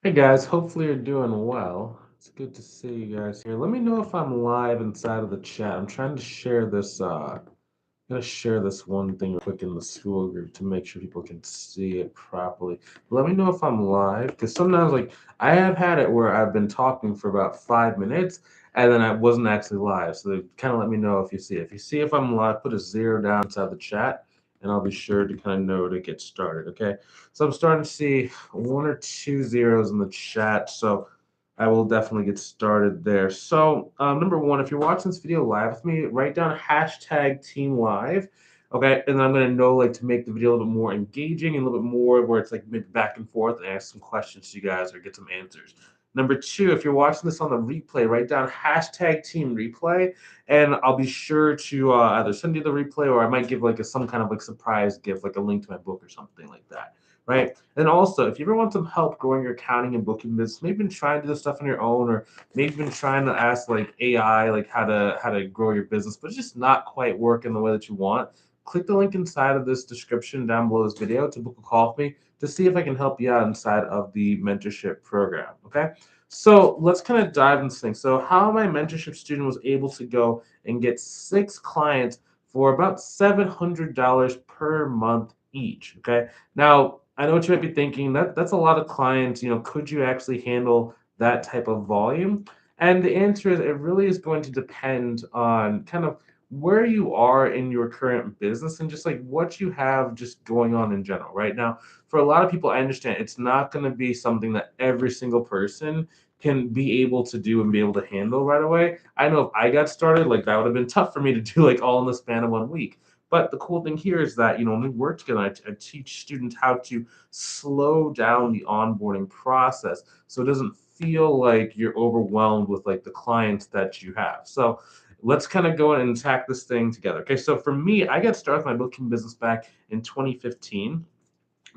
Hey guys, hopefully you're doing well. It's good to see you guys here. Let me know if I'm live inside of the chat. I'm trying to share this I'm gonna share this one thing real quick in the school group to make sure people can see it properly. Let me know if I'm live because sometimes like I have had it where I've been talking for about 5 minutes and then I wasn't actually live. So they kind of let me know if you see it. If you see if I'm live, put a zero down inside the chat and I'll be sure to kind of know to get started. Okay. So I'm starting to see one or two zeros in the chat. So I will definitely get started there. So, number one, if you're watching this video live with me, write down hashtag team live. Okay, and then I'm gonna know like to make the video a little bit more engaging and a little bit more where it's like maybe back and forth and ask some questions to you guys or get some answers. Number two, if you're watching this on the replay, write down hashtag team replay, and I'll be sure to either send you the replay or I might give like some kind of like surprise gift, like a link to my book or something like that, right? And also, if you ever want some help growing your accounting and booking business, maybe been trying to do this stuff on your own, or maybe been trying to ask like AI like how to grow your business, but it's just not quite working the way that you want. Click the link inside of this description down below this video to book a call with me to see if I can help you out inside of the mentorship program. Okay. So let's kind of dive into things. So how my mentorship student was able to go and get 6 clients for about $700 per month each. Okay. Now, I know what you might be thinking. That's a lot of clients. Could you actually handle that type of volume? And the answer is it really is going to depend on kind of where you are in your current business and just like what you have just going on in general. Right now, for a lot of people, I understand it's not going to be something that every single person can be able to do and be able to handle right away. I know if I got started, like that would have been tough for me to do like all in the span of 1 week. But the cool thing here is that, when we work together, I teach students how to slow down the onboarding process so it doesn't feel like you're overwhelmed with like the clients that you have. So let's kind of go and attack this thing together. Okay, so for me, I got started with my booking business back in 2015.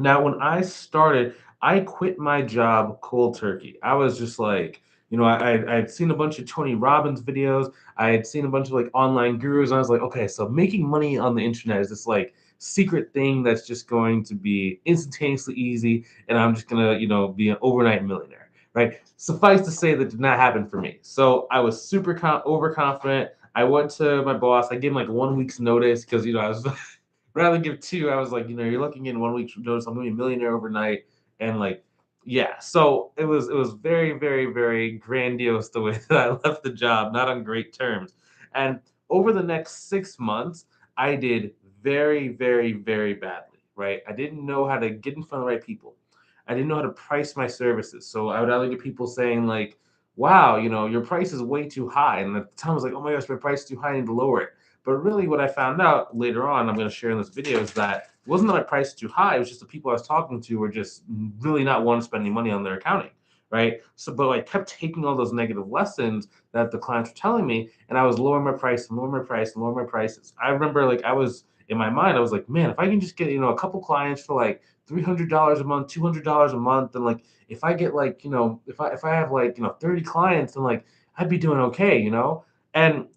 Now, when I started, I quit my job cold turkey. I was just like, I had seen a bunch of Tony Robbins videos. I had seen a bunch of like online gurus. And I was like, okay, so making money on the internet is this like secret thing that's just going to be instantaneously easy. And I'm just going to, be an overnight millionaire, right? Suffice to say that did not happen for me. So I was super overconfident. I went to my boss. I gave him like 1 week's notice because, I was rather than give two, I was like, you're looking in 1 week's notice, I'm gonna be a millionaire overnight, and like, yeah. So it was very, very, very grandiose the way that I left the job, not on great terms. And over the next 6 months, I did very, very, very badly. Right, I didn't know how to get in front of the right people. I didn't know how to price my services. So I would either get people saying like, "Wow, your price is way too high," and at the time I was like, "Oh my gosh, my price is too high. I need to lower it." But really, what I found out later on, I'm going to share in this video, is that it wasn't that my price was too high. It was just the people I was talking to were just really not wanting to spend any money on their accounting, right? So, but I kept taking all those negative lessons that the clients were telling me, and I was lowering my price and lowering my price and lowering my prices. I remember, like, I was in my mind, I was like, man, if I can just get a couple clients for like $300 a month, $200 a month, and like if I get like if I have like 30 clients, then like I'd be doing okay. And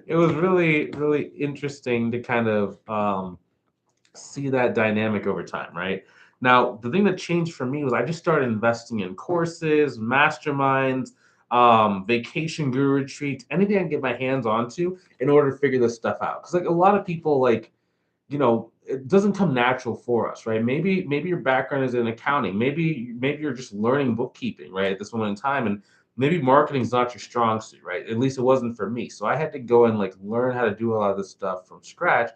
it was really, really interesting to kind of see that dynamic over time, right? Now, the thing that changed for me was I just started investing in courses, masterminds, vacation guru retreats, anything I can get my hands onto in order to figure this stuff out. Because like a lot of people, like it doesn't come natural for us, right? Maybe your background is in accounting. Maybe you're just learning bookkeeping, right, at this moment in time, and maybe marketing is not your strong suit, right? At least it wasn't for me. So I had to go and like learn how to do a lot of this stuff from scratch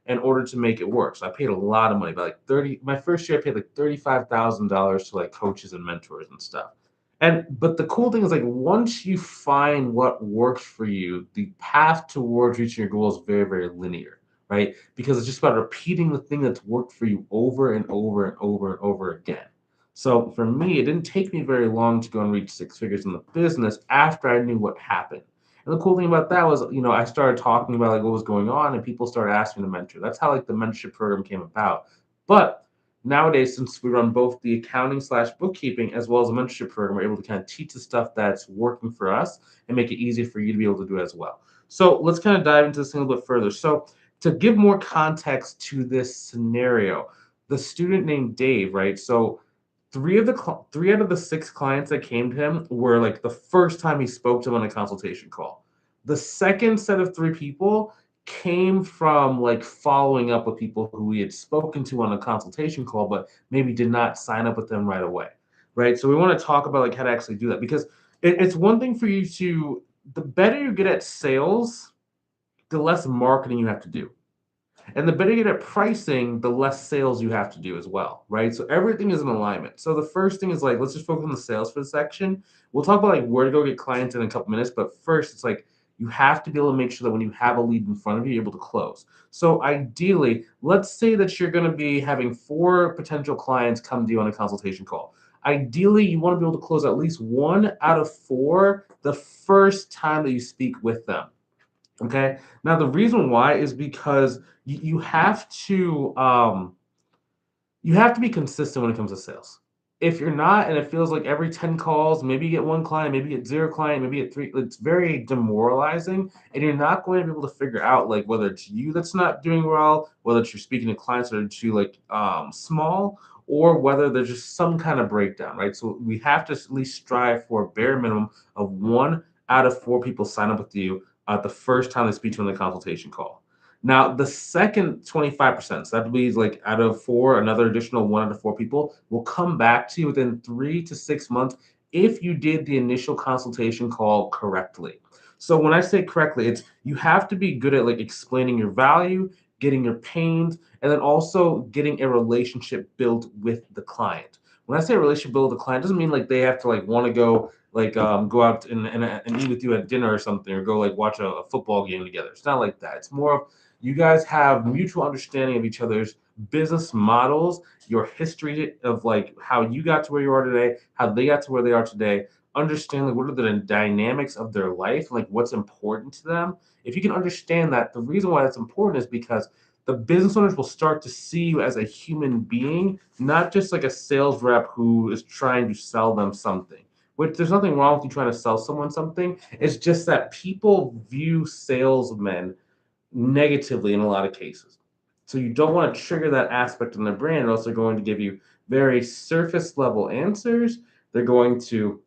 in order to make it work. So I paid a lot of money, but like 30 my first year I paid like $35,000 to like coaches and mentors and stuff. And but the cool thing is like once you find what works for you, the path towards reaching your goal is very, very linear, right? Because it's just about repeating the thing that's worked for you over and over and over and over again. So for me, it didn't take me very long to go and reach 6 figures in the business after I knew what happened. And the cool thing about that was, I started talking about like what was going on, and people started asking me to mentor. That's how like the mentorship program came about. But nowadays, since we run both the accounting slash bookkeeping as well as a mentorship program, we're able to kind of teach the stuff that's working for us and make it easy for you to be able to do it as well. So let's kind of dive into this thing a little bit further. So to give more context to this scenario, the student named Dave, right? So three out of the six clients that came to him were like the first time he spoke to them on a consultation call. The second set of three people came from like following up with people who he had spoken to on a consultation call, but maybe did not sign up with them right away. Right. So we want to talk about like how to actually do that because it's one thing for you to, the better you get at sales, the less marketing you have to do. And the better you get at pricing, the less sales you have to do as well, right? So everything is in alignment. So the first thing is like, let's just focus on the sales for the section. We'll talk about like where to go get clients in a couple minutes, but first it's like you have to be able to make sure that when you have a lead in front of you, you're able to close. So ideally, let's say that you're going to be having 4 potential clients come to you on a consultation call. Ideally, you want to be able to close at least 1 out of 4 the first time that you speak with them. Okay. Now the reason why is because you have to be consistent when it comes to sales. If you're not, and it feels like every 10 calls, maybe you get 1 client, maybe you get 0 client, maybe you get 3, it's very demoralizing, and you're not going to be able to figure out like whether it's you that's not doing well, whether it's you're speaking to clients that are too like small, or whether there's just some kind of breakdown, right? So we have to at least strive for a bare minimum of 1 out of 4 people sign up with you the first time they speak to you on the consultation call. Now, the second 25%, so that would be like out of 4, another additional 1 out of 4 people will come back to you within 3 to 6 months if you did the initial consultation call correctly. So when I say correctly, it's you have to be good at like explaining your value, getting your pains, and then also getting a relationship built with the client. When I say a relationship built with the client, it doesn't mean like they have to like want to go like go out and eat with you at dinner or something, or go like watch a football game together. It's not like that. It's more of you guys have mutual understanding of each other's business models, your history of like how you got to where you are today, how they got to where they are today. Understand like what are the dynamics of their life, like what's important to them. If you can understand that, the reason why that's important is because the business owners will start to see you as a human being, not just like a sales rep who is trying to sell them something. Which there's nothing wrong with you trying to sell someone something. It's just that people view salesmen negatively in a lot of cases. So you don't want to trigger that aspect in their brain, or else they're going to give you very surface level answers. They're going to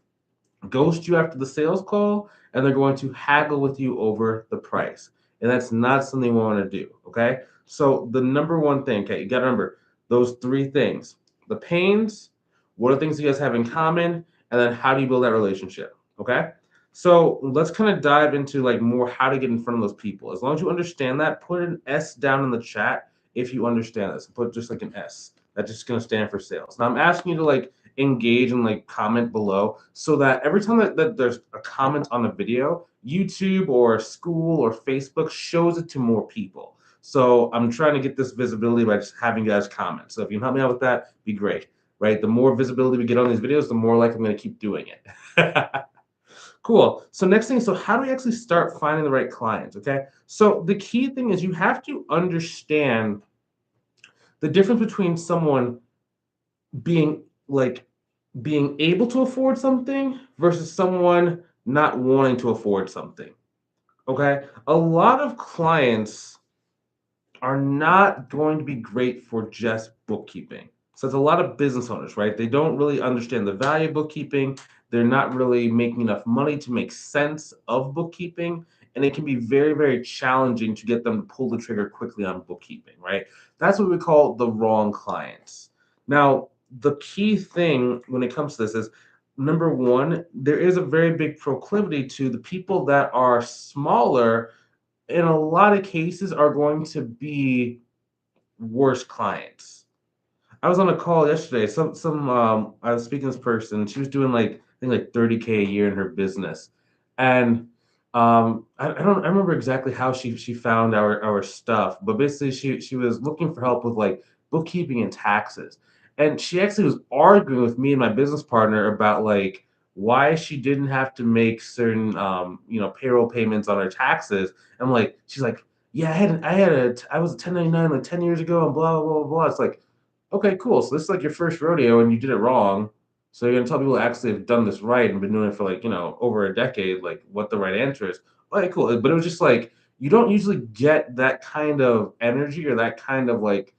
ghost you after the sales call, and they're going to haggle with you over the price. And that's not something we want to do. Okay. So the number one thing, okay, you got to remember those 3 things: the pains, what are things you guys have in common, and then how do you build that relationship? Okay. So let's kind of dive into like more how to get in front of those people. As long as you understand that, put an S down in the chat if you understand this. Put just like an S. That's just going to stand for sales. Now I'm asking you to like engage and like comment below so that every time that there's a comment on a video, YouTube or school or Facebook shows it to more people. So I'm trying to get this visibility by just having you guys comment. So if you can help me out with that, be great. Right? The more visibility we get on these videos, the more likely I'm going to keep doing it. Cool. So next thing, so how do we actually start finding the right clients? Okay. So the key thing is you have to understand the difference between someone being like being able to afford something versus someone not wanting to afford something. Okay. A lot of clients are not going to be great for just bookkeeping. So it's a lot of business owners, right? They don't really understand the value of bookkeeping. They're not really making enough money to make sense of bookkeeping. And it can be very, very challenging to get them to pull the trigger quickly on bookkeeping, right? That's what we call the wrong clients. Now, the key thing when it comes to this is number one, there is a very big proclivity to the people that are smaller in a lot of cases are going to be worse clients. I was on a call yesterday. Some I was speaking to this person. She was doing like I think like 30K a year in her business, and I remember exactly how she found our stuff, but basically she was looking for help with like bookkeeping and taxes, and she actually was arguing with me and my business partner about like why she didn't have to make certain payroll payments on her taxes. And I'm like, she's like, yeah, I was a 1099 like 10 years ago and blah blah blah blah. It's like, okay, cool. So this is like your first rodeo and you did it wrong. So you're gonna tell people who actually have done this right and been doing it for like, over a decade, like what the right answer is. Okay, cool. But it was just like you don't usually get that kind of energy or that kind of like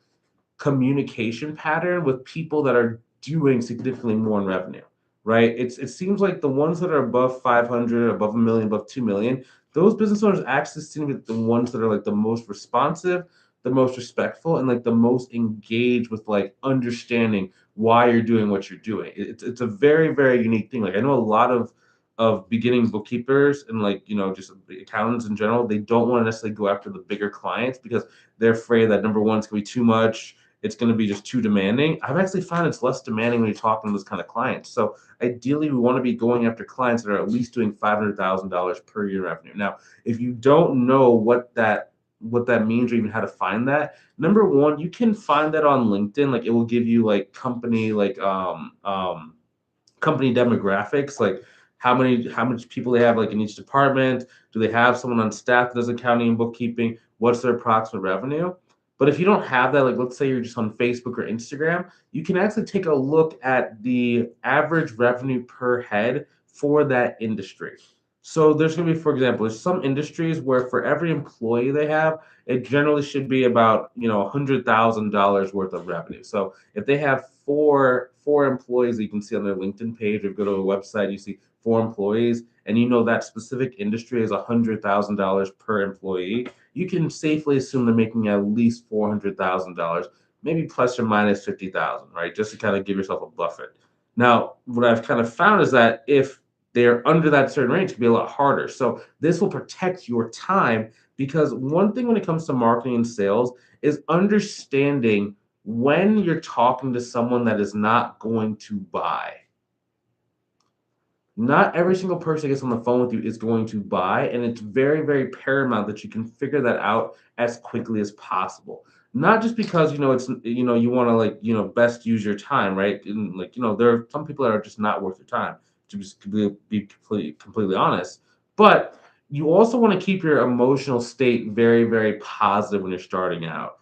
communication pattern with people that are doing significantly more in revenue, right? It seems like the ones that are above 500, above a million, above 2 million, those business owners actually seem to be the ones that are like the most responsive, the most respectful, and like the most engaged with like understanding why you're doing what you're doing. It's a very, very unique thing. Like I know a lot of beginning bookkeepers and like just accountants in general, they don't want to necessarily go after the bigger clients because they're afraid that number one, it's going to be too much, it's going to be just too demanding. I've actually found it's less demanding when you're talking to those kind of clients. So ideally, we want to be going after clients that are at least doing $500,000 per year revenue. Now, if you don't know what that means or even how to find that, number one, you can find that on LinkedIn. Like it will give you like company demographics, like how much people they have like in each department. Do they have someone on staff that does accounting and bookkeeping? What's their approximate revenue? But if you don't have that, like let's say you're just on Facebook or Instagram, you can actually take a look at the average revenue per head for that industry. So there's going to be, for example, there's some industries where for every employee they have, it generally should be about $100,000 worth of revenue. So if they have four employees that you can see on their LinkedIn page, or go to a website, you see four employees, and that specific industry is $100,000 per employee, you can safely assume they're making at least $400,000, maybe plus or minus 50,000, right? Just to kind of give yourself a buffer. Now, what I've kind of found is that if they're under that certain range, it can be a lot harder. So this will protect your time, because one thing when it comes to marketing and sales is understanding when you're talking to someone that is not going to buy. Not every single person that gets on the phone with you is going to buy, and it's very, very paramount that you can figure that out as quickly as possible. Not just because it's you want to like best use your time, right? And like there are some people that are just not worth your time, to just be completely honest. But you also want to keep your emotional state very, very positive when you're starting out.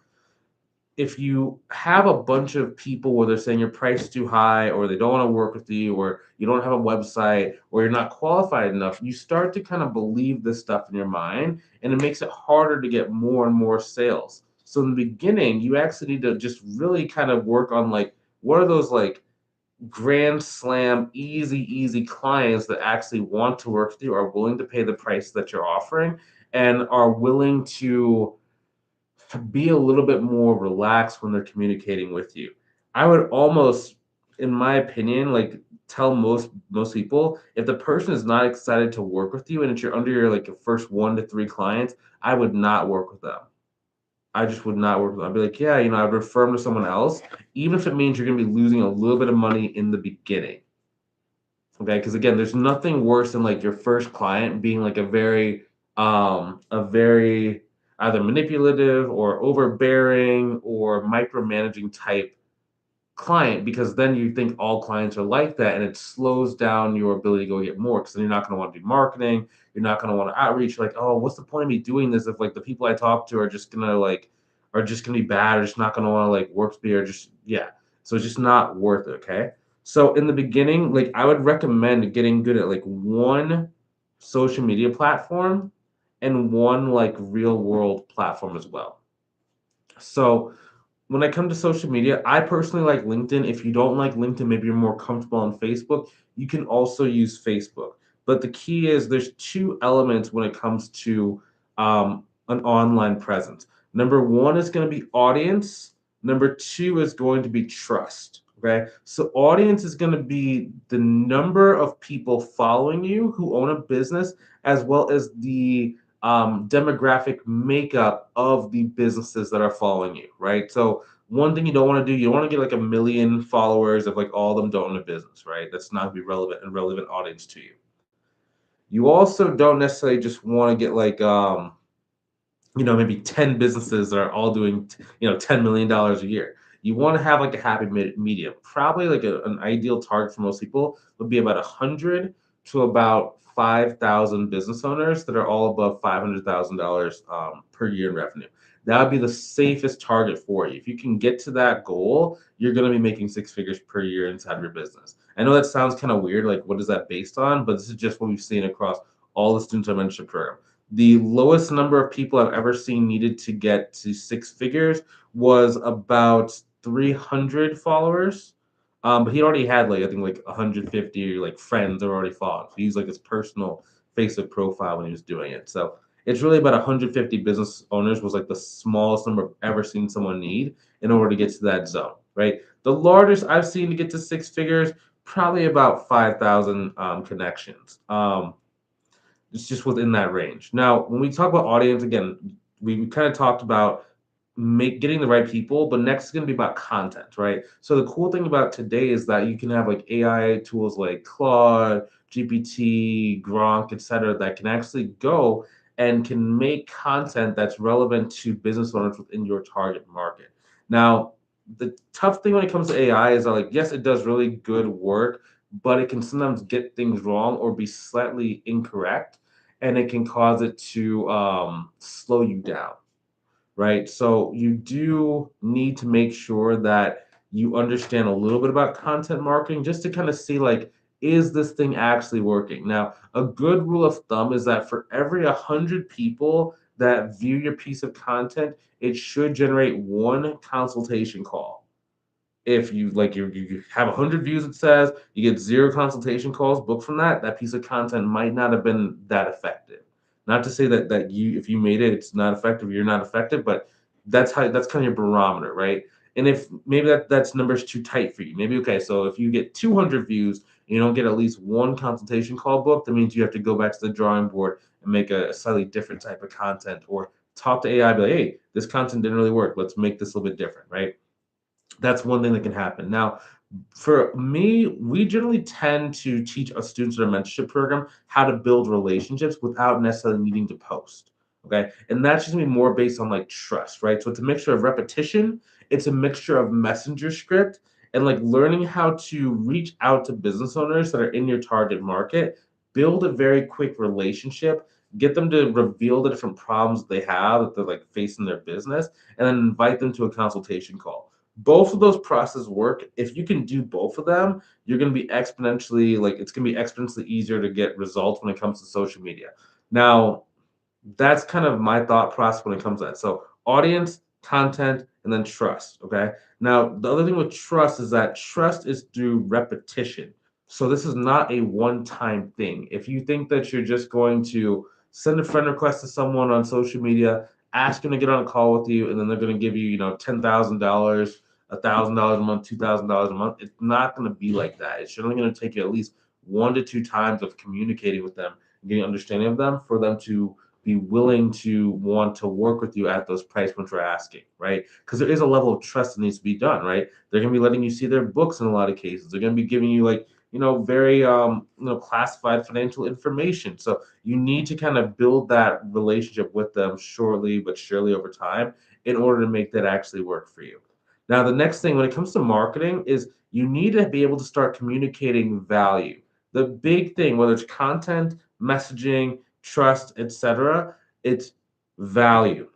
If you have a bunch of people where they're saying your price is too high, or they don't want to work with you, or you don't have a website, or you're not qualified enough, you start to kind of believe this stuff in your mind, and it makes it harder to get more and more sales. So in the beginning, you actually need to just really kind of work on like what are those like grand slam easy clients that actually want to work with you, are willing to pay the price that you're offering, and are willing to be a little bit more relaxed when they're communicating with you. I would almost, in my opinion, like tell most people, if the person is not excited to work with you and it's you're under your like your first 1 to 3 clients, I would not work with them. I just would not work with them. I'd be like, yeah, I'd refer them to someone else, even if it means you're gonna be losing a little bit of money in the beginning. Okay, because again, there's nothing worse than like your first client being like a very either manipulative or overbearing or micromanaging type client, because then you think all clients are like that, and it slows down your ability to go get more, because then you're not going to want to do marketing, you're not going to want to outreach. Like, oh, what's the point of me doing this if like the people I talk to are just gonna be bad, or just not going to want to like work with me, or just yeah. So it's just not worth it. Okay. So in the beginning, like I would recommend getting good at like one social media platform and one like real world platform as well. So when I come to social media, I personally like LinkedIn. If you don't like LinkedIn, maybe you're more comfortable on Facebook, you can also use Facebook. But the key is there's two elements when it comes to an online presence. Number one is going to be audience. Number two is going to be trust. Okay. So audience is going to be the number of people following you who own a business, as well as the demographic makeup of the businesses that are following you, right? So one thing you don't want to do, you don't want to get like a million followers if like all of them don't own a business, right? That's not going to be relevant audience to you. You also don't necessarily just want to get like maybe 10 businesses that are all doing $10 million a year. You want to have like a happy medium. Probably like an ideal target for most people would be about 100 to about 5,000 business owners that are all above $500,000 per year in revenue. That would be the safest target for you. If you can get to that goal, you're going to be making 6 figures per year inside of your business. I know that sounds kind of weird, like what is that based on? But this is just what we've seen across all the students I mentioned program. The lowest number of people I've ever seen needed to get to 6 figures was about 300 followers. But he already had like I think like 150 like friends that were already following. So he used like his personal Facebook profile when he was doing it. So it's really about 150 business owners was like the smallest number I've ever seen someone need in order to get to that zone, right? The largest I've seen to get to six figures, probably about 5,000 connections. It's just within that range. Now, when we talk about audience, again, we kind of talked about getting the right people, but next is going to be about content, right? So the cool thing about today is that you can have like AI tools like Claude, GPT, Gronk, etc., that can actually go and can make content that's relevant to business owners within your target market. Now, the tough thing when it comes to AI is that, like, yes, it does really good work, but it can sometimes get things wrong or be slightly incorrect, and it can cause it to slow you down, right? So you do need to make sure that you understand a little bit about content marketing just to kind of see like, is this thing actually working? Now, a good rule of thumb is that for every 100 people that view your piece of content, it should generate one consultation call. If you like you have 100 views, it says you get zero consultation calls booked from that piece of content might not have been that effective. Not to say that you, if you made it, it's not effective, you're not effective, but that's kind of your barometer, right? And if maybe that's numbers too tight for you, maybe okay, so if you get 200 views and you don't get at least one consultation call booked, that means you have to go back to the drawing board and make a slightly different type of content, or talk to AI, be like, hey, this content didn't really work, let's make this a little bit different, right? That's one thing that can happen. Now, for me, we generally tend to teach our students in our mentorship program how to build relationships without necessarily needing to post. Okay. And that's just gonna be more based on like trust, right? So it's a mixture of repetition, it's a mixture of messenger script, and like learning how to reach out to business owners that are in your target market, build a very quick relationship, get them to reveal the different problems they have that they're like facing their business, and then invite them to a consultation call. Both of those processes work. If you can do both of them, you're going to be exponentially, like, it's going to be exponentially easier to get results when it comes to social media. Now, that's kind of my thought process when it comes to that. So audience, content, and then trust. Okay. Now the other thing with trust is that trust is through repetition. So this is not a one-time thing. If you think that you're just going to send a friend request to someone on social media, ask them to get on a call with you, and then they're going to give you, $10,000, $1,000 a month, $2,000 a month, it's not going to be like that. It's only going to take you at least 1 to 2 times of communicating with them, getting understanding of them, for them to be willing to want to work with you at those price points we're asking, right? Because there is a level of trust that needs to be done, right? They're going to be letting you see their books in a lot of cases. They're going to be giving you like, very classified financial information. So you need to kind of build that relationship with them shortly but surely over time in order to make that actually work for you. Now, the next thing when it comes to marketing is you need to be able to start communicating value. The big thing, whether it's content, messaging, trust, etc., it's value.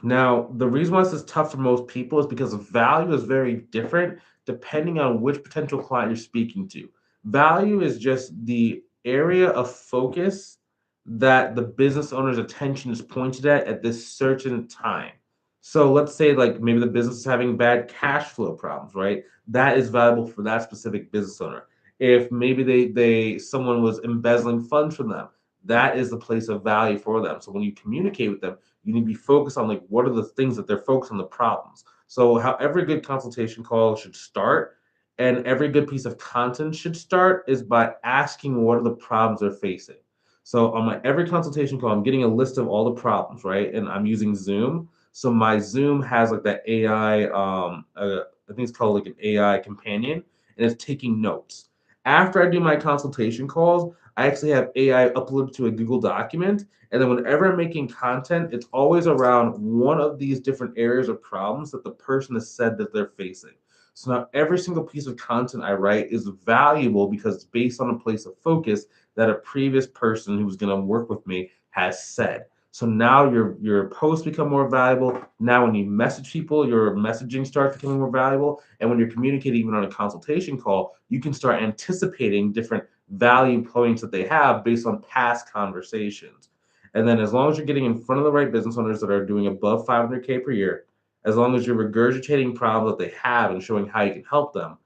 Now, the reason why this is tough for most people is because value is very different depending on which potential client you're speaking to. Value is just the area of focus that the business owner's attention is pointed at this certain time. So let's say like maybe the business is having bad cash flow problems, right? That is valuable for that specific business owner. If maybe they someone was embezzling funds from them, that is the place of value for them. So when you communicate with them, you need to be focused on like what are the things that they're focused on, the problems. So how every good consultation call should start and every good piece of content should start is by asking what are the problems they're facing. So on my every consultation call, I'm getting a list of all the problems, right? And I'm using Zoom. So my Zoom has like that AI, I think it's called like an AI companion, and it's taking notes. After I do my consultation calls, I actually have AI uploaded to a Google document. And then whenever I'm making content, it's always around one of these different areas or problems that the person has said that they're facing. So now every single piece of content I write is valuable because it's based on a place of focus that a previous person who's going to work with me has said. So now your posts become more valuable. Now when you message people, your messaging starts becoming more valuable. And when you're communicating even on a consultation call, you can start anticipating different value points that they have based on past conversations. And then as long as you're getting in front of the right business owners that are doing above 500K per year, as long as you're regurgitating problems that they have and showing how you can help them,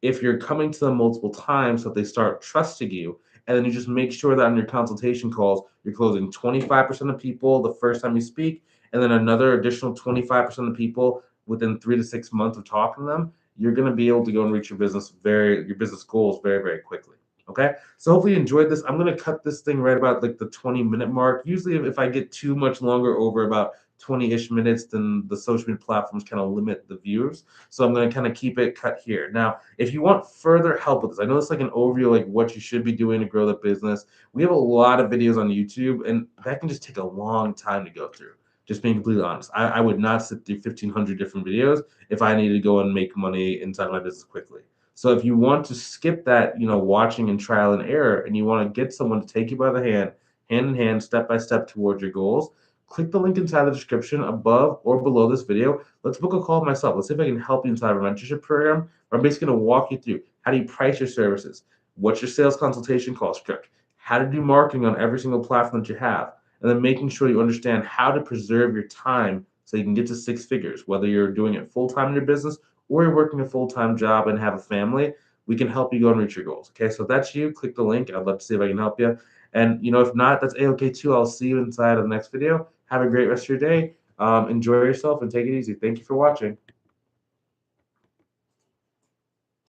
if you're coming to them multiple times so that they start trusting you, and then you just make sure that on your consultation calls, you're closing 25% of people the first time you speak, and then another additional 25% of people within 3 to 6 months of talking to them, you're going to be able to go and reach your business goals very, very quickly. Okay. So hopefully you enjoyed this. I'm going to cut this thing right about like the 20-minute mark. Usually if I get too much longer over about 20-ish minutes, then the social media platforms kind of limit the views. So I'm going to kind of keep it cut here. Now, if you want further help with this, I know it's like an overview, like what you should be doing to grow the business. We have a lot of videos on YouTube, and that can just take a long time to go through. Just being completely honest, I would not sit through 1,500 different videos if I needed to go and make money inside my business quickly. So if you want to skip that, watching and trial and error, and you want to get someone to take you by the hand in hand, step by step towards your goals, click the link inside the description above or below this video. Let's book a call with myself. Let's see if I can help you inside of a mentorship program. Where I'm basically going to walk you through how do you price your services, what's your sales consultation cost structure, how to do marketing on every single platform that you have, and then making sure you understand how to preserve your time so you can get to six figures, whether you're doing it full-time in your business or you're working a full-time job and have a family. We can help you go and reach your goals. Okay, so if that's you, click the link. I'd love to see if I can help you. And if not, that's a-okay too. I'll see you inside of the next video. Have a great rest of your day. Enjoy yourself and take it easy. Thank you for watching.